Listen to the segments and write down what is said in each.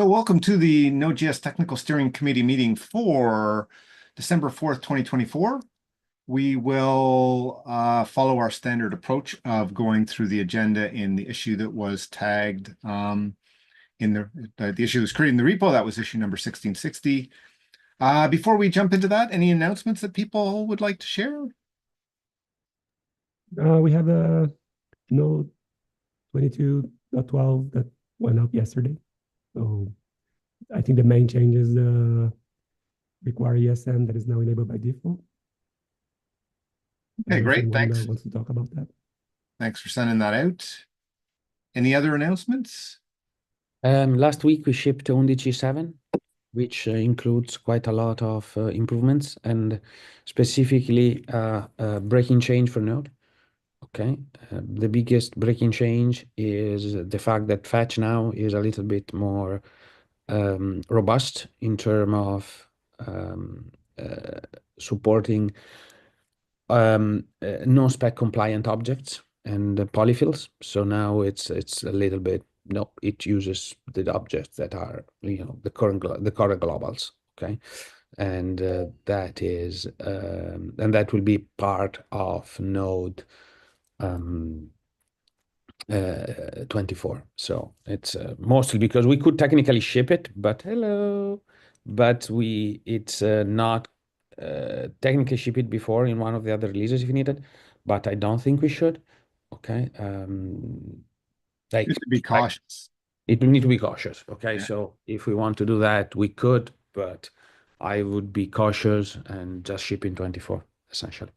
So welcome to the Node.js Technical Steering Committee meeting for December 4th, 2024. We will follow our standard approach of going through the agenda in the issue that was tagged in the issue that was created in the repo. That was issue number 1660. Before we jump into that, any announcements that people would like to share? We have a node 22.12 that went up yesterday. So I think the main change is the require ESM that is now enabled by default. Okay, great. Thanks. Wants to talk about that. Thanks for sending that out. Any other announcements? Last week we shipped Undici 7, which includes quite a lot of improvements and specifically a breaking change for Node. Okay, the biggest breaking change is the fact that fetch now is a little bit more robust in terms of supporting non-spec compliant objects and polyfills. So now it's a little bit, no, it uses the objects that are, the current globals. Okay. And that is and that will be part of node 24. So it's mostly because we could technically ship it, but it's not technically ship it before in one of the other releases if needed, but I don't think we should. Okay. You should be cautious. It will need to be cautious. Okay. Yeah. So if we want to do that, we could, but I would be cautious and just ship in 24, essentially.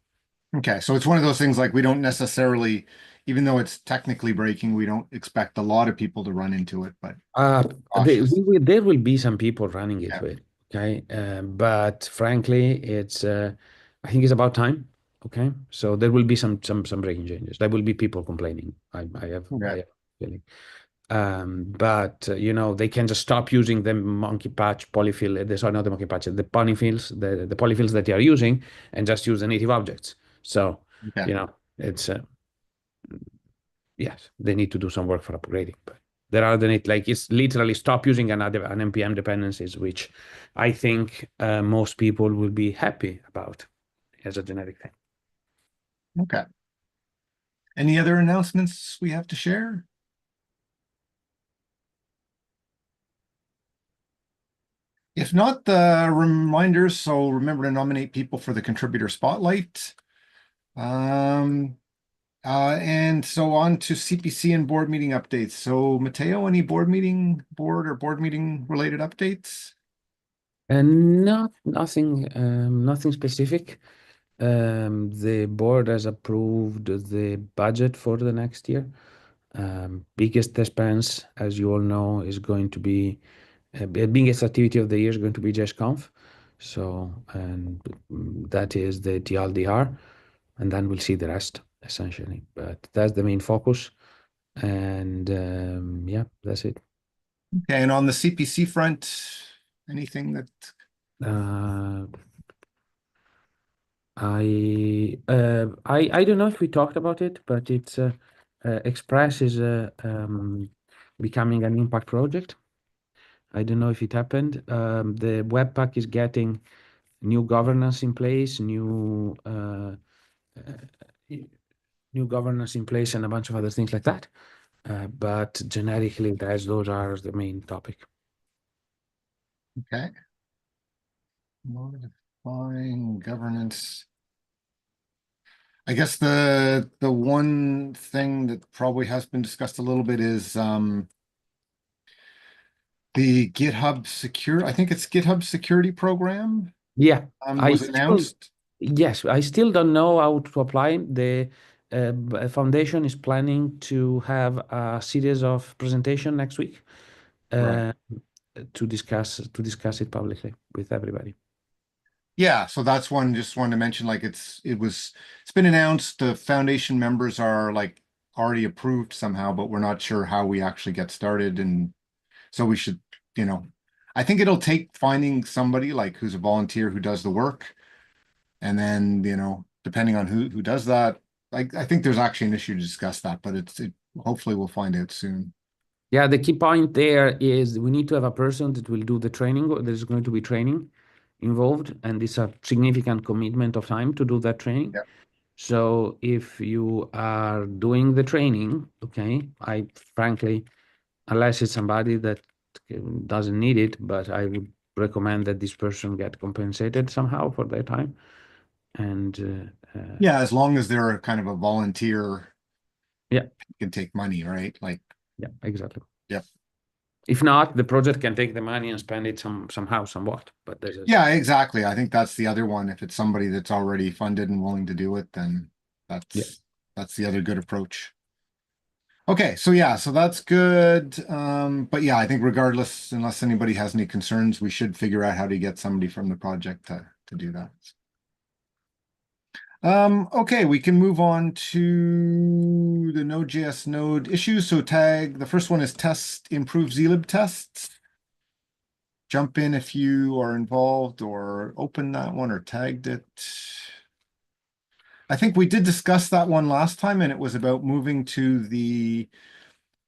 Okay, so it's one of those things like we don't necessarily, even though it's technically breaking, we don't expect a lot of people to run into it, but there will be some people running into it. Okay, but frankly, I think it's about time. Okay, so there will be some breaking changes. There will be people complaining. I have a feeling. But they can just stop using the monkey patch polyfill. Sorry, not the monkey patch, the polyfills, the polyfills that they are using, and just use the native objects. So it's yes, they need to do some work for upgrading, but there are it's literally stop using an npm dependencies, which I think most people will be happy about as a generic thing. Okay. Any other announcements we have to share? If not, the reminders, so remember to nominate people for the contributor spotlight. And so on to CPC and board meeting updates. So Matteo, any board meeting related updates? And nothing specific. The board has approved the budget for the next year. Biggest expense, as you all know, is going to be the biggest activity of the year is going to be JSConf. So, and that is the TLDR, and then we'll see the rest essentially. But that's the main focus, and yeah, that's it. Okay, and on the CPC front, anything that I don't know if we talked about it, but it's Express is becoming an impact project. I don't know if it happened. The Webpack is getting new governance in place, new governance in place, and a bunch of other things like that. But generically, those are the main topic. Okay. Modifying governance. I guess the one thing that probably has been discussed a little bit is the GitHub I think it's GitHub security program. Yeah, was announced. Yes, I still don't know how to apply. The foundation is planning to have a series of presentation next week to discuss it publicly with everybody. Yeah, so that's one. Just wanted to mention, like it's been announced. The foundation members are like already approved somehow, but we're not sure how we actually get started. And so we should, I think it'll take finding somebody like who's a volunteer who does the work, and then depending on who does that. I think there's actually an issue to discuss that, but hopefully we'll find out soon. Yeah, the key point there is we need to have a person that will do the training. There's going to be training involved, and it's a significant commitment of time to do that training. Yeah. So if you are doing the training, okay, I frankly, unless it's somebody that doesn't need it, but I would recommend that this person get compensated somehow for their time. And Yeah, as long as they're kind of a volunteer, yeah, you can take money, right? Like, yeah, exactly. yep. If not, the project can take the money and spend it somehow, somewhat. But there's a Yeah, exactly. I think that's the other one. If it's somebody that's already funded and willing to do it, then yeah. that's the other good approach. Okay, so yeah, so that's good. But yeah, I think regardless, unless anybody has any concerns, we should figure out how to get somebody from the project to do that. Okay, we can move on to the Node.js node issues. So tag, the first one is test improve zlib tests. Jump in if you are involved or open that one or tagged it. I think we did discuss that one last time, and it was about moving to the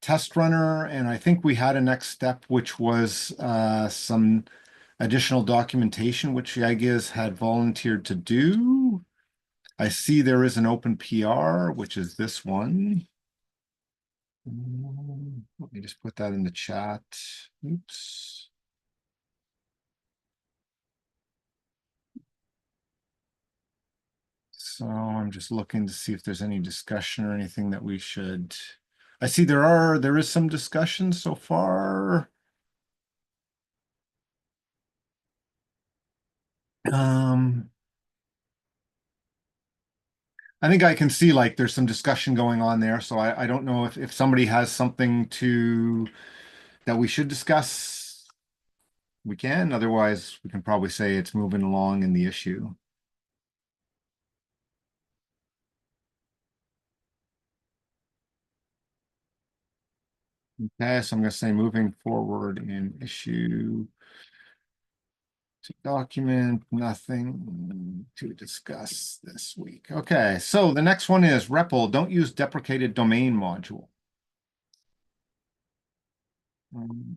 test runner. And I think we had a next step, which was some additional documentation, which Yagiz had volunteered to do. I see there is an open PR, which is this one. Let me just put that in the chat. Oops. So I'm just looking to see if there's any discussion or anything that we should. I see there is some discussion so far. I think I can see like there's some discussion going on there. So I don't know if somebody has something that we should discuss, we can. Otherwise, we can probably say it's moving along in the issue. Okay, so I'm going to say moving forward in issue to document, nothing to discuss this week. Okay, so the next one is REPL, don't use deprecated domain module.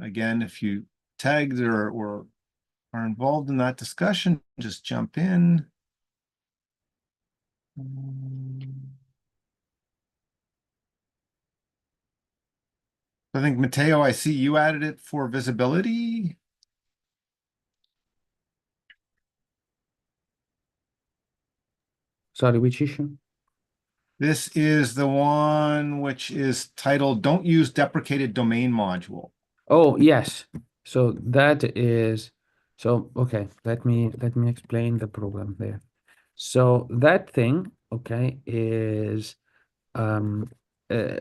Again, if you tagged or are involved in that discussion, just jump in. I think Matteo, I see you added it for visibility. Sorry, which issue? This is the one which is titled Don't Use Deprecated Domain Module. Oh, yes. So that is okay, let me explain the problem there. So that thing, okay, um uh,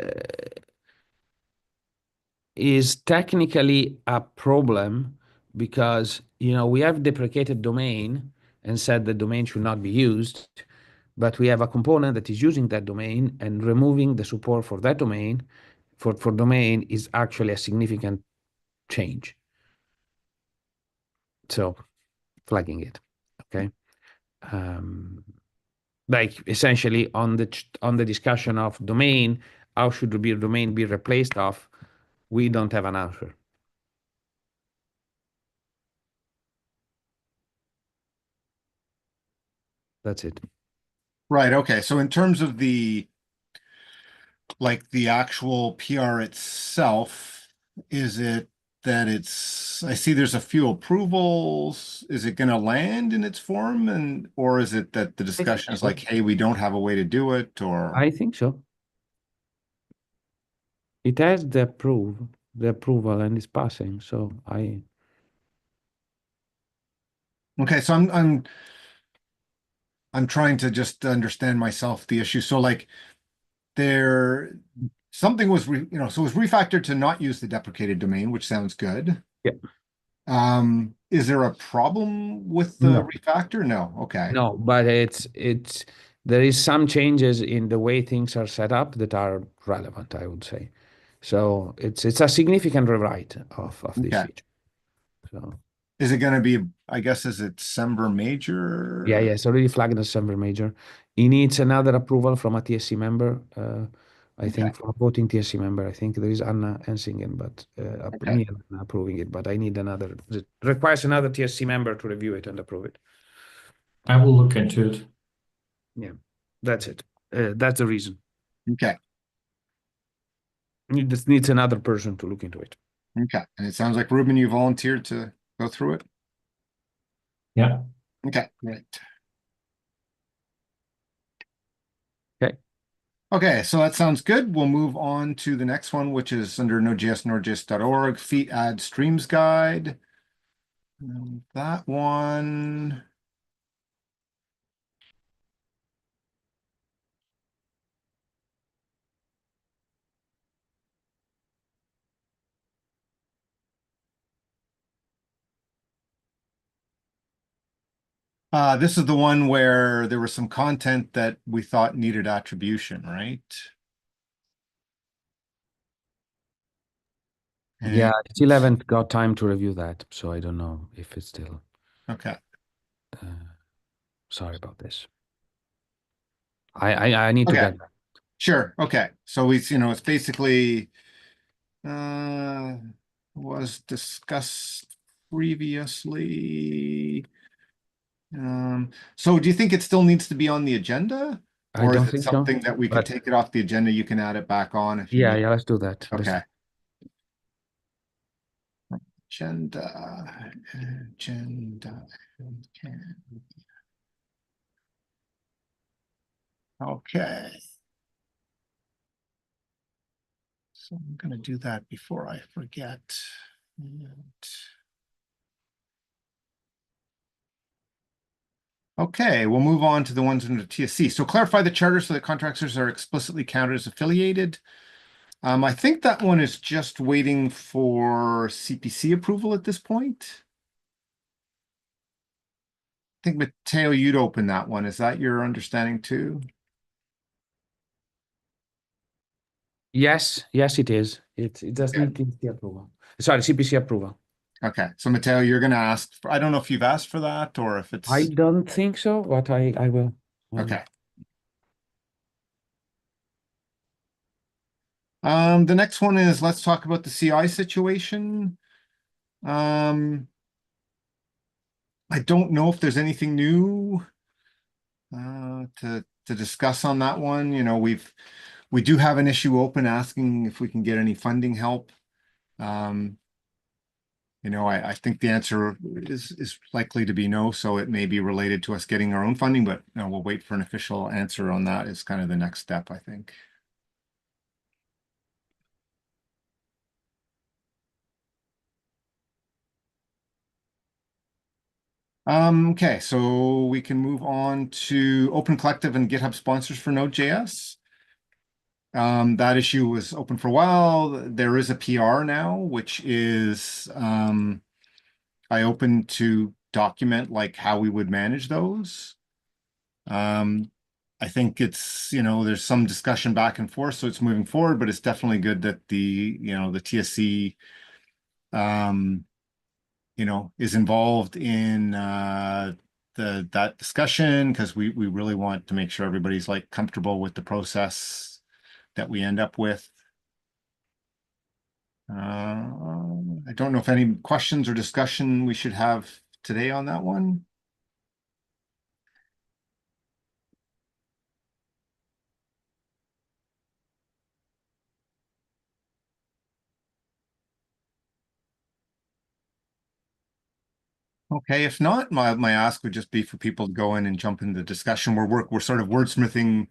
is technically a problem because we have deprecated domain and said the domain should not be used, but we have a component that is using that domain, and removing the support for that domain for domain is actually a significant change. So flagging it, okay. Like essentially on the discussion of domain, how should the domain be replaced of, we don't have an answer. That's it. Right, okay. So in terms of the actual PR itself, is it that I see there's a few approvals. Is it going to land in its form or is it that the discussion is like, hey, we don't have a way to do it or? I think so. It has the approval and it's passing. So Okay, so I'm trying to just understand myself the issue. So like something was so it was refactored to not use the deprecated domain, which sounds good. yeah. Is there a problem with the No. refactor? No. Okay. No, but there is some changes in the way things are set up that are relevant, I would say. So it's a significant rewrite of this Okay. feature. So Is it going to be, I guess, is it Semver major? yeah, it's already flagged as Semver major. It needs another approval from a TSC member, I think for a voting TSC member, I think there is Anna Ensingen, but Okay. me and Anna approving it, but I need another, it requires another TSC member to review it and approve it. I will look into it. Yeah, that's it. That's the reason. Okay. It just needs another person to look into it. Okay. And it sounds like Ruben, you volunteered to go through it. Yeah. Okay, great. Okay. Okay, so that sounds good. We'll move on to the next one, which is under Node.js, nodejs.org, feat add streams guide. And that one. This is the one where there was some content that we thought needed attribution, right? Yeah, I still haven't got time to review that, so I don't know if it's still. Okay. Sorry about this. I need to Okay. get that. Sure. Okay. So it's basically was discussed previously. So do you think it still needs to be on the agenda? I Or is don't it think so, something that we could but take it off the agenda? You can add it back on if you yeah, need. let's do that. Okay. Agenda. Okay. So I'm going to do that before I forget. Okay, we'll move on to the ones under TSC. So clarify the charter so that contractors are explicitly counted as affiliated. I think that one is just waiting for CPC approval at this point. I think, Matteo, you'd open that one. Is that your understanding too? Yes, it is. It does Okay. need TSC approval. Sorry, CPC approval. Okay, so Matteo, you're going to ask for, I don't know if you've asked for that or if it's. I don't think so, but I will. Okay. The next one is let's talk about the CI situation. I don't know if there's anything new to discuss on that one. We do have an issue open asking if we can get any funding help. I think the answer is likely to be no, so it may be related to us getting our own funding, but we'll wait for an official answer on that is kind of the next step, I think. Okay, so we can move on to Open Collective and GitHub sponsors for Node.js. That issue was open for a while. There is a PR now, which is I opened to document like how we would manage those. I think it's, there's some discussion back and forth, so it's moving forward, but it's definitely good that the TSC is involved in that discussion because we really want to make sure everybody's like comfortable with the process that we end up with. I don't know if any questions or discussion we should have today on that one. Okay, if not, my ask would just be for people to go in and jump into the discussion. We're sort of wordsmithing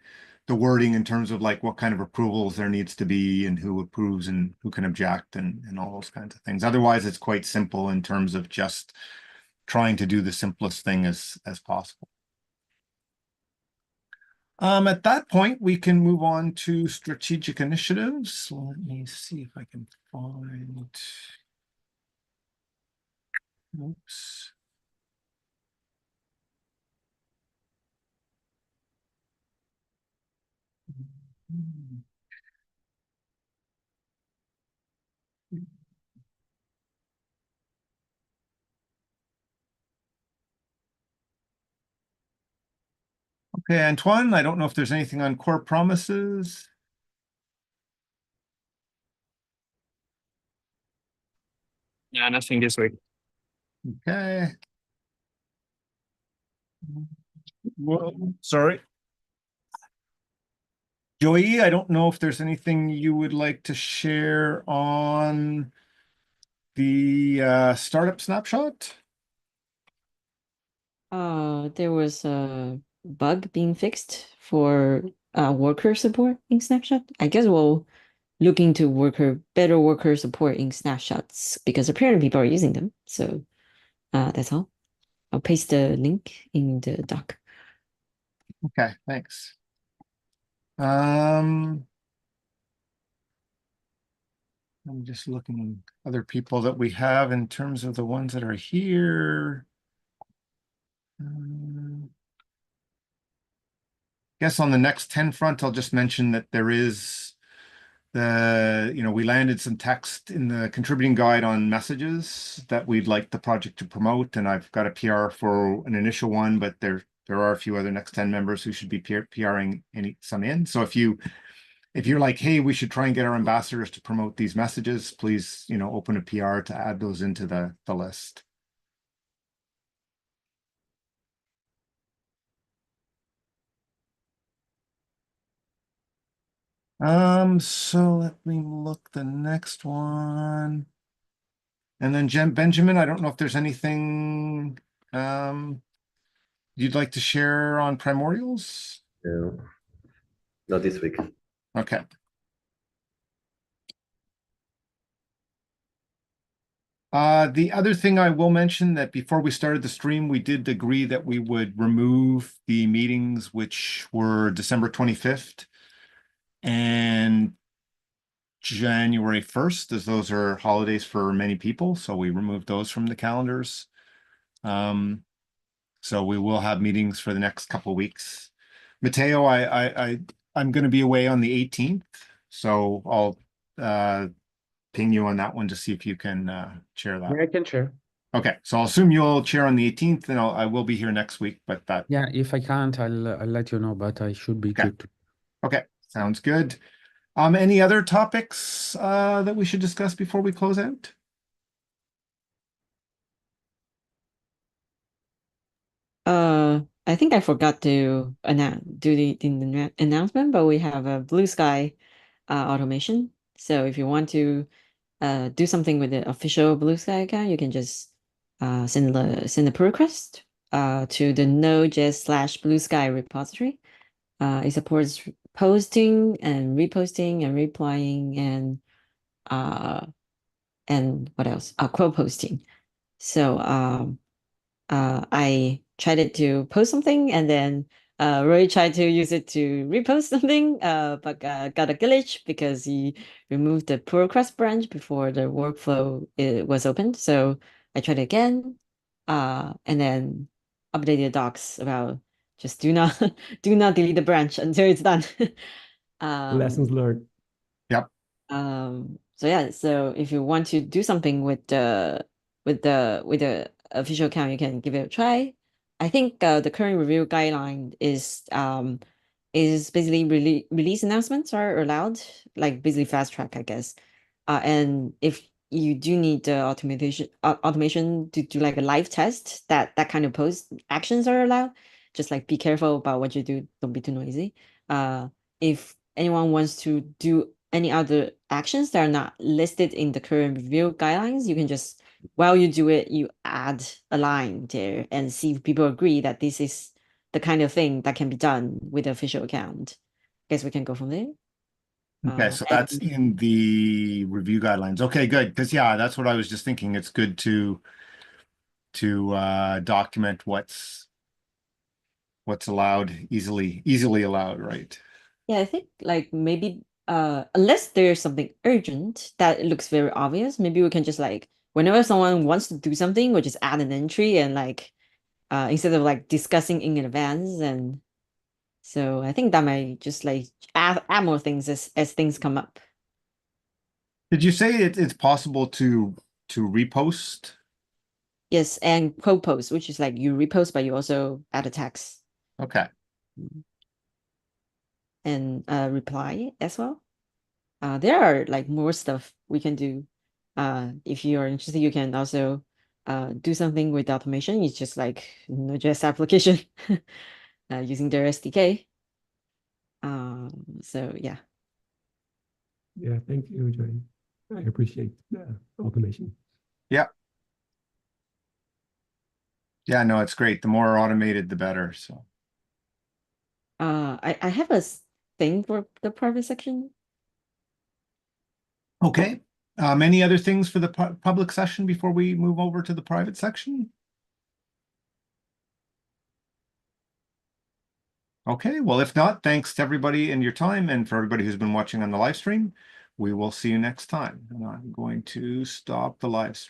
the wording in terms of like what kind of approvals there needs to be and who approves and who can object and all those kinds of things. Otherwise, it's quite simple in terms of just trying to do the simplest thing as possible. At that point, we can move on to strategic initiatives. So let me see if I can find. Oops. Okay, Antoine, I don't know if there's anything on core promises. Yeah, nothing this week. Okay. Whoa, sorry. Joey, I don't know if there's anything you would like to share on the startup snapshot. There was a bug being fixed for worker support in Snapshot. I guess we'll look into better worker support in snapshots because apparently people are using them. So that's all. I'll paste the link in the doc. Okay, thanks. I'm just looking at other people that we have in terms of the ones that are here. Guess on the next 10 front, I'll just mention that there is we landed some text in the contributing guide on messages that we'd like the project to promote, and I've got a PR for an initial one, but there are a few other next 10 members who should be PRing some in. So if you're like, hey, we should try and get our ambassadors to promote these messages, please, open a PR to add those into the list. So let me look the next one. And then Benjamin, I don't know if there's anything you'd like to share on primordials? No, not this week. Okay. The other thing I will mention that before we started the stream, we did agree that we would remove the meetings which were December 25th and January 1st, as those are holidays for many people. So we removed those from the calendars. So we will have meetings for the next couple of weeks. Mateo, I'm going to be away on the 18th, so I'll ping you on that one to see if you can chair that. Yeah, I can share. Okay, so I'll assume you'll chair on the 18th, and I will be here next week, but that. Yeah, if I can't, I'll let you know, but I should be Okay. good. Okay, sounds good. Any other topics that we should discuss before we close out? I think I forgot to do the announcement, but we have a Blue Sky automation. So if you want to do something with the official Blue Sky account, you can just send a pull request to the node.js/Blue Sky repository. It supports posting and reposting and replying and what else? Quote posting. So I tried it to post something, and then Roy tried to use it to repost something, but got a glitch because he removed the pull request branch before the workflow was opened. So I tried it again, and then updated docs about just do not delete the branch until it's done. Lessons learned. Yep. So yeah, so if you want to do something with the official account, you can give it a try. I think the current review guideline is basically release announcements are allowed, like basically fast track, I guess. And if you do need the automation to do like a live test, that kind of post actions are allowed. Just like be careful about what you do, don't be too noisy. If anyone wants to do any other actions that are not listed in the current review guidelines, you can just, while you do it, you add a line there and see if people agree that this is the kind of thing that can be done with the official account. Guess we can go from there. Okay, so that's in the review guidelines. Okay, good. Because that's what I was just thinking. It's good to document what's allowed, easily allowed, right? Yeah, I think like maybe unless there's something urgent that looks very obvious, maybe we can just like whenever someone wants to do something, we'll just add an entry and like instead of like discussing in advance. And so I think that might just like add more things as things come up. Did you say it's possible to repost? Yes, and quote post, which is like you repost, but you also add a text Okay. and reply as well. There are like more stuff we can do if you are interested, you can also do something with the automation. It's just like Node.js application using their SDK. So yeah. Yeah, thank you, Johnny. I appreciate the automation. Yeah, no, it's great. The more automated, the better. So, I have a thing for the private section. okay. Any other things for the public session before we move over to the private section? Okay, well, if not, thanks to everybody and your time, and for everybody who's been watching on the live stream. We will see you next time. And I'm going to stop the live stream.